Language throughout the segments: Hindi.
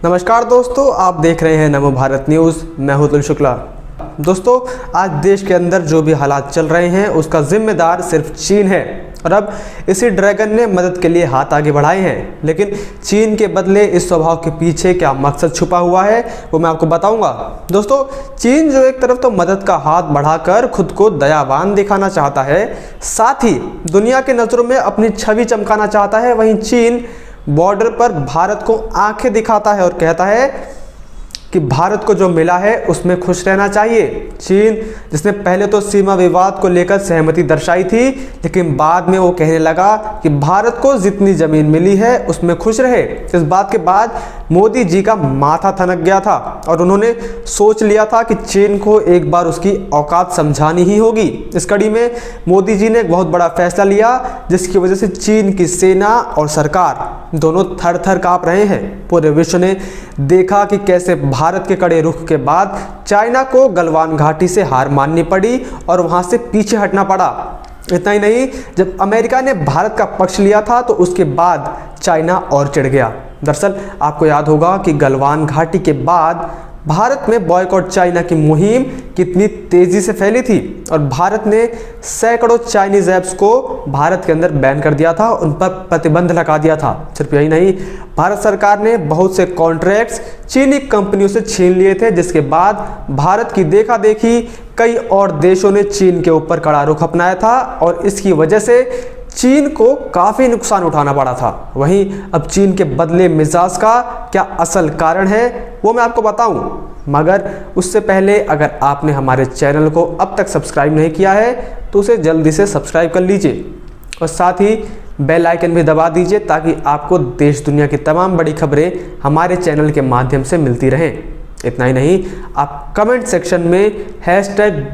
नमस्कार दोस्तों, आप देख रहे हैं नमो भारत न्यूज़। मैं हूं अतुल शुक्ला। दोस्तों, आज देश के अंदर जो भी हालात चल रहे हैं उसका जिम्मेदार सिर्फ चीन है और अब इसी ड्रैगन ने मदद के लिए हाथ आगे बढ़ाए हैं। लेकिन चीन के बदले इस स्वभाव के पीछे क्या मकसद छुपा हुआ है वो मैं आपको बताऊंगा। दोस्तों, चीन जो एक तरफ तो मदद का हाथ बढ़ाकर खुद को दयावान दिखाना चाहता है, साथ ही दुनिया के नज़रों में अपनी छवि चमकाना चाहता है, वहीं चीन बॉर्डर पर भारत को आंखें दिखाता है और कहता है कि भारत को जो मिला है उसमें खुश रहना चाहिए। चीन जिसने पहले तो सीमा विवाद को लेकर सहमति दर्शाई थी, लेकिन बाद में वो कहने लगा कि भारत को जितनी जमीन मिली है उसमें खुश रहे। इस बात के बाद मोदी जी का माथा ठनक गया था और उन्होंने सोच लिया था कि चीन को एक बार उसकी औकात समझानी ही होगी। इस कड़ी में मोदी जी ने एक बहुत बड़ा फैसला लिया, जिसकी वजह से चीन की सेना और सरकार दोनों थर थर काँप रहे हैं। पूरे विश्व ने देखा कि कैसे भारत के कड़े रुख के बाद चाइना को गलवान घाटी से हार माननी पड़ी और वहां से पीछे हटना पड़ा। इतना ही नहीं, जब अमेरिका ने भारत का पक्ष लिया था तो उसके बाद चाइना और चिढ़ गया। दरअसल आपको याद होगा कि गलवान घाटी के बाद भारत में बॉयकॉट चाइना की मुहिम कितनी तेजी से फैली थी और भारत ने सैकड़ों चाइनीज ऐप्स को भारत के अंदर बैन कर दिया था, उन पर प्रतिबंध लगा दिया था। सिर्फ यही नहीं, भारत सरकार ने बहुत से कॉन्ट्रैक्ट्स चीनी कंपनियों से छीन लिए थे, जिसके बाद भारत की देखा देखी कई और देशों ने चीन के ऊपर कड़ा रुख अपनाया था और इसकी वजह से चीन को काफ़ी नुकसान उठाना पड़ा था। वहीं अब चीन के बदले मिजाज का क्या असल कारण है वो मैं आपको बताऊं, मगर उससे पहले अगर आपने हमारे चैनल को अब तक सब्सक्राइब नहीं किया है तो उसे जल्दी से सब्सक्राइब कर लीजिए और साथ ही बेल आइकन भी दबा दीजिए ताकि आपको देश दुनिया की तमाम बड़ी खबरें हमारे चैनल के माध्यम से मिलती रहें। इतना ही नहीं, आप कमेंट सेक्शन में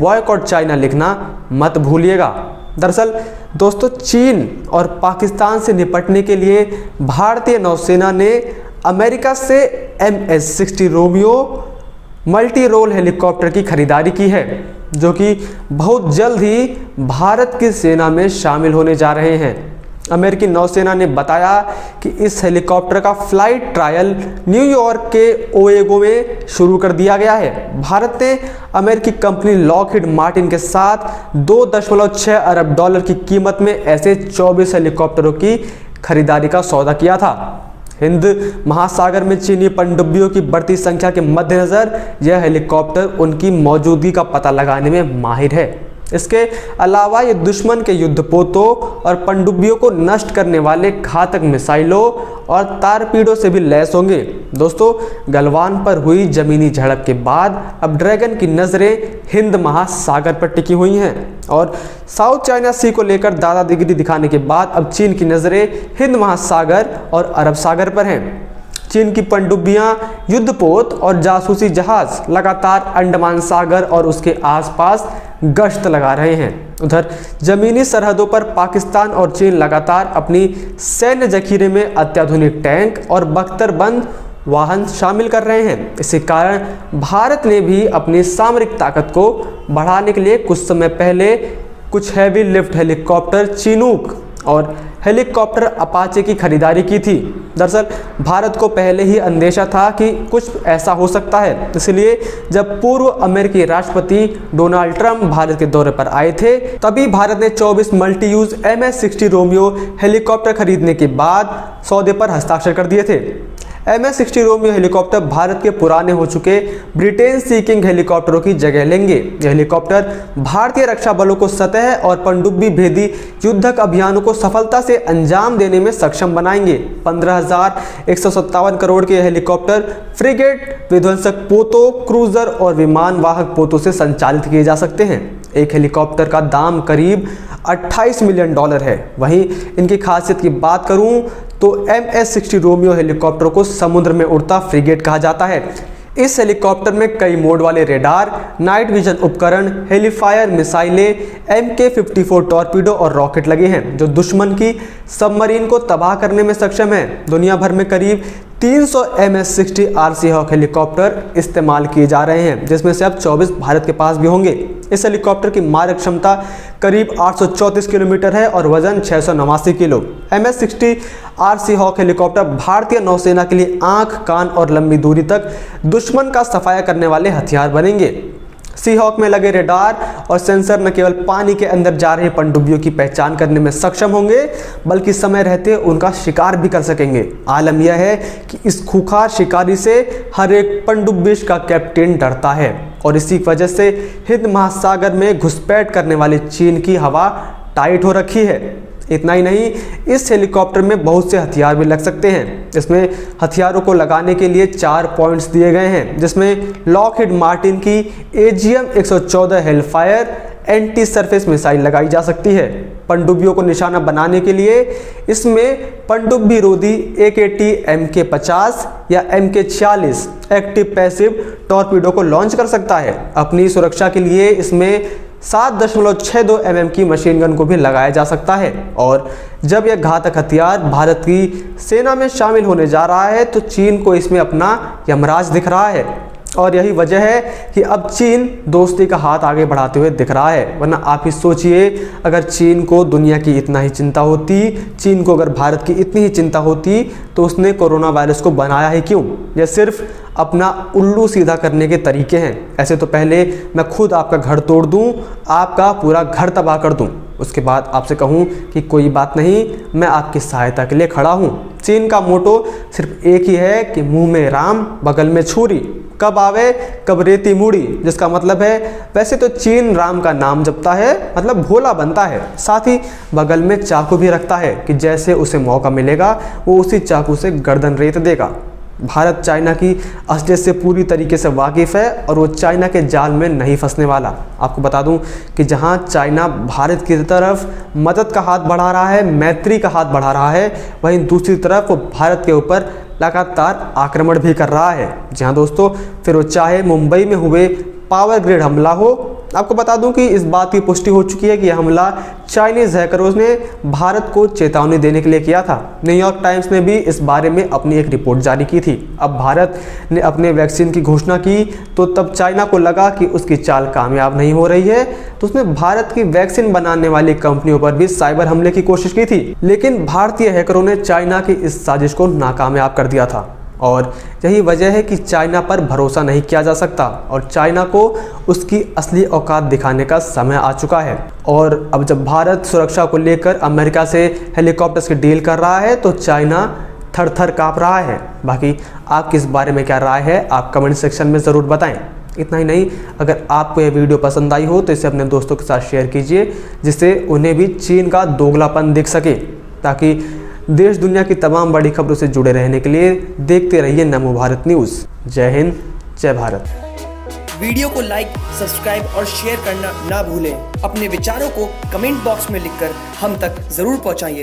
#boycott_China लिखना मत भूलिएगा। दरअसल दोस्तों, चीन और पाकिस्तान से निपटने के लिए भारतीय नौसेना ने अमेरिका से MS-60 Romeo multi role helicopter की खरीदारी की है, जो कि बहुत जल्द ही भारत की सेना में शामिल होने जा रहे हैं। अमेरिकी नौसेना ने बताया कि इस हेलीकॉप्टर का फ्लाइट ट्रायल न्यूयॉर्क के ओएगो में शुरू कर दिया गया है। भारत ने अमेरिकी कंपनी लॉकहीड मार्टिन के साथ $2.6 अरब की कीमत में ऐसे 24 हेलीकॉप्टरों की खरीदारी का सौदा किया था। हिंद महासागर में चीनी पनडुब्बियों की बढ़ती संख्या के मद्देनजर यह हेलीकॉप्टर उनकी मौजूदगी का पता लगाने में माहिर है। इसके अलावा ये दुश्मन के युद्धपोतों और पनडुब्बियों को नष्ट करने वाले घातक मिसाइलों और तारपीडों से भी लैस होंगे। दोस्तों, गलवान पर हुई जमीनी झड़प के बाद अब ड्रैगन की नज़रें हिंद महासागर पर टिकी हुई हैं और साउथ चाइना सी को लेकर दादागिरी दिखाने के बाद अब चीन की नज़रें हिंद महासागर और अरब सागर पर हैं। चीन की पनडुब्बियां, युद्धपोत और जासूसी जहाज लगातार अंडमान सागर और उसके आसपास गश्त लगा रहे हैं। उधर जमीनी सरहदों पर पाकिस्तान और चीन लगातार अपनी सैन्य जखीरे में अत्याधुनिक टैंक और बख्तरबंद वाहन शामिल कर रहे हैं। इसी कारण भारत ने भी अपनी सामरिक ताकत को बढ़ाने के लिए कुछ समय पहले कुछ हैवी लिफ्ट हेलीकॉप्टर चिनूक और हेलीकॉप्टर अपाचे की खरीदारी की थी। दरअसल भारत को पहले ही अंदेशा था कि कुछ ऐसा हो सकता है, इसलिए जब पूर्व अमेरिकी राष्ट्रपति डोनाल्ड ट्रंप भारत के दौरे पर आए थे तभी भारत ने 24 multi use MS-60 Romeo helicopter खरीदने के बाद सौदे पर हस्ताक्षर कर दिए थे। MS-60 रोमियो हेलीकॉप्टर भारत के पुराने हो चुके ब्रिटेन सी किंग हेलीकॉप्टरों की जगह लेंगे। ये हेलीकॉप्टर भारतीय रक्षा बलों को सतह और पनडुब्बी भेदी युद्धक अभियानों को सफलता से अंजाम देने में सक्षम बनाएंगे। 15,157 करोड़ के हेलीकॉप्टर फ्रिगेट, विध्वंसक पोतों, क्रूजर और विमान वाहक पोतों से संचालित किए जा सकते हैं। एक हेलीकॉप्टर का दाम करीब $28 मिलियन है। वहीं इनकी खासियत की बात करूं तो MS-60 रोमियो हेलीकॉप्टर को समुद्र में उड़ता फ्रिगेट कहा जाता है। इस हेलीकॉप्टर में कई मोड वाले रेडार, नाइट विजन उपकरण, हेलीफायर मिसाइलें, MK-54 टॉर्पीडो और रॉकेट लगे हैं, जो दुश्मन की सबमरीन को तबाह करने में सक्षम है। दुनिया भर में करीब 300 MS-60 Seahawk हेलीकॉप्टर इस्तेमाल किए जा रहे हैं, जिसमें से अब 24 भारत के पास भी होंगे। इस हेलीकॉप्टर की मारक क्षमता करीब 834 किलोमीटर है और वजन 689 किलो। MS-60 Seahawk हेलीकॉप्टर भारतीय नौसेना के लिए आंख, कान और लंबी दूरी तक दुश्मन का सफाया करने वाले हथियार बनेंगे। सीहॉक में लगे रेडार और सेंसर न केवल पानी के अंदर जा रहे पनडुब्बियों की पहचान करने में सक्षम होंगे, बल्कि समय रहते उनका शिकार भी कर सकेंगे। आलम यह है कि इस खूंखार शिकारी से हर एक पनडुब्बी का कैप्टन डरता है और इसी वजह से हिंद महासागर में घुसपैठ करने वाली चीन की हवा टाइट हो रखी है। इतना ही नहीं, इस हेलीकॉप्टर में बहुत से हथियार भी लग सकते हैं। इसमें हथियारों को लगाने के लिए 4 पॉइंट्स दिए गए हैं, जिसमें लॉकहीड मार्टिन की AGM-114 Hellfire anti surface missile लगाई जा सकती है। पनडुब्बियों को निशाना बनाने के लिए इसमें पनडुब्बी रोधी AKT MK50 या MK40 एक्टिव पैसिव टॉर्पीडो को लॉन्च कर सकता है। अपनी सुरक्षा के लिए इसमें 7.62 mm की मशीन गन को भी लगाया जा सकता है। और जब यह घातक हथियार भारत की सेना में शामिल होने जा रहा है तो चीन को इसमें अपना यमराज दिख रहा है और यही वजह है कि अब चीन दोस्ती का हाथ आगे बढ़ाते हुए दिख रहा है। वरना आप ही सोचिए, अगर चीन को दुनिया की इतना ही चिंता होती, चीन को अगर भारत की इतनी ही चिंता होती तो उसने कोरोना वायरस को बनाया ही क्यों? यह सिर्फ अपना उल्लू सीधा करने के तरीके हैं। ऐसे तो पहले मैं खुद आपका घर तोड़ दूं, आपका पूरा घर तबाह कर दूं, उसके बाद आपसे कहूं कि कोई बात नहीं, मैं आपकी सहायता के लिए खड़ा हूं। चीन का मोटो सिर्फ एक ही है कि मुंह में राम बगल में छुरी, कब आवे कब रेती मुड़ी, जिसका मतलब है वैसे तो चीन राम का नाम जपता है, मतलब भोला बनता है, साथ ही बगल में चाकू भी रखता है कि जैसे उसे मौका मिलेगा वो उसी चाकू से गर्दन रेत देगा। भारत चाइना की असलियत से पूरी तरीके से वाकिफ़ है और वो चाइना के जाल में नहीं फंसने वाला। आपको बता दूं कि जहां चाइना भारत की तरफ मदद का हाथ बढ़ा रहा है, मैत्री का हाथ बढ़ा रहा है, वहीं दूसरी तरफ वो भारत के ऊपर लगातार आक्रमण भी कर रहा है। जहां दोस्तों फिर वो चाहे मुंबई में हुए पावर ग्रिड हमला हो, आपको बता दूं कि इस बात की पुष्टि हो चुकी है कि यह हमला चाइनीज हैकरों ने भारत को चेतावनी देने के लिए किया था। न्यूयॉर्क टाइम्स ने भी इस बारे में अपनी एक रिपोर्ट जारी की थी। अब भारत ने अपने वैक्सीन की घोषणा की तो तब चाइना को लगा कि उसकी चाल कामयाब नहीं हो रही है, तो उसने भारत की वैक्सीन बनाने वाली कंपनियों पर भी साइबर हमले की कोशिश की थी। लेकिन भारतीय हैकरों ने चाइना की इस साजिश को नाकामयाब कर दिया था और यही वजह है कि चाइना पर भरोसा नहीं किया जा सकता और चाइना को उसकी असली औकात दिखाने का समय आ चुका है। और अब जब भारत सुरक्षा को लेकर अमेरिका से हेलीकॉप्टर्स की डील कर रहा है तो चाइना थर थर काँप रहा है। बाकी आपकी इस बारे में क्या राय है, आप कमेंट सेक्शन में ज़रूर बताएं। इतना ही नहीं, अगर आपको यह वीडियो पसंद आई हो तो इसे अपने दोस्तों के साथ शेयर कीजिए, जिससे उन्हें भी चीन का दोगलापन दिख सके, ताकि देश दुनिया की तमाम बड़ी खबरों से जुड़े रहने के लिए देखते रहिए नमो भारत न्यूज़। जय हिंद, जय भारत। वीडियो को लाइक, सब्सक्राइब और शेयर करना ना भूलें। अपने विचारों को कमेंट बॉक्स में लिखकर हम तक जरूर पहुंचाइए।